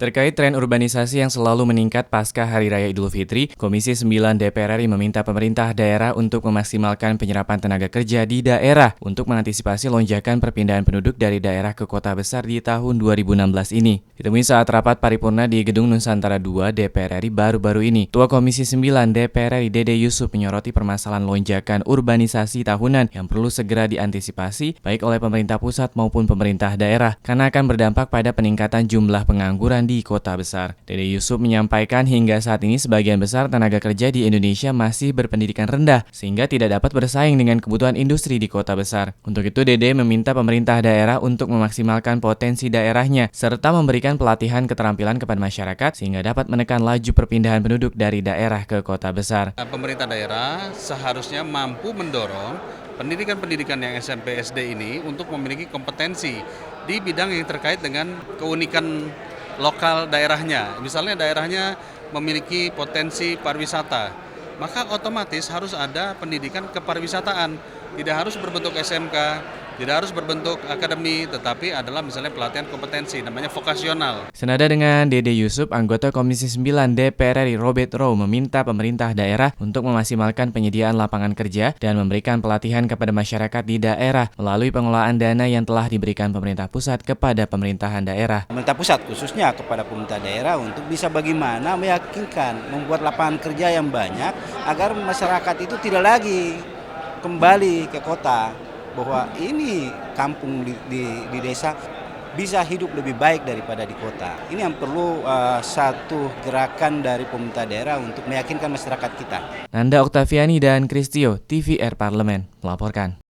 Terkait tren urbanisasi yang selalu meningkat pasca Hari Raya Idul Fitri, Komisi 9 DPR RI meminta pemerintah daerah untuk memaksimalkan penyerapan tenaga kerja di daerah untuk mengantisipasi lonjakan perpindahan penduduk dari daerah ke kota besar di tahun 2016 ini. Ditemui saat rapat paripurna di Gedung Nusantara II DPR RI baru-baru ini, Ketua Komisi 9 DPR RI Dede Yusuf menyoroti permasalahan lonjakan urbanisasi tahunan yang perlu segera diantisipasi baik oleh pemerintah pusat maupun pemerintah daerah karena akan berdampak pada peningkatan jumlah pengangguran di kota besar. Dede Yusuf menyampaikan hingga saat ini sebagian besar tenaga kerja di Indonesia masih berpendidikan rendah sehingga tidak dapat bersaing dengan kebutuhan industri di kota besar. Untuk itu Dede meminta pemerintah daerah untuk memaksimalkan potensi daerahnya serta memberikan pelatihan keterampilan kepada masyarakat sehingga dapat menekan laju perpindahan penduduk dari daerah ke kota besar. Pemerintah daerah seharusnya mampu mendorong pendidikan-pendidikan yang SMP SD ini untuk memiliki kompetensi di bidang yang terkait dengan keunikan lokal daerahnya. Misalnya daerahnya memiliki potensi pariwisata, maka otomatis harus ada pendidikan kepariwisataan. Tidak harus berbentuk SMK, tidak harus berbentuk akademi, tetapi adalah misalnya pelatihan kompetensi, namanya vokasional. Senada dengan Dede Yusuf, anggota Komisi 9 DPR RI Robert Rowe meminta pemerintah daerah untuk memaksimalkan penyediaan lapangan kerja dan memberikan pelatihan kepada masyarakat di daerah melalui pengelolaan dana yang telah diberikan pemerintah pusat kepada pemerintahan daerah. Pemerintah pusat khususnya kepada pemerintah daerah untuk bisa bagaimana meyakinkan membuat lapangan kerja yang banyak agar masyarakat itu tidak lagi kembali ke kota, bahwa ini kampung di desa bisa hidup lebih baik daripada di kota. Ini yang perlu satu gerakan dari pemerintah daerah untuk meyakinkan masyarakat kita. Nanda Oktaviani dan Kristio, TVR Parlemen, melaporkan.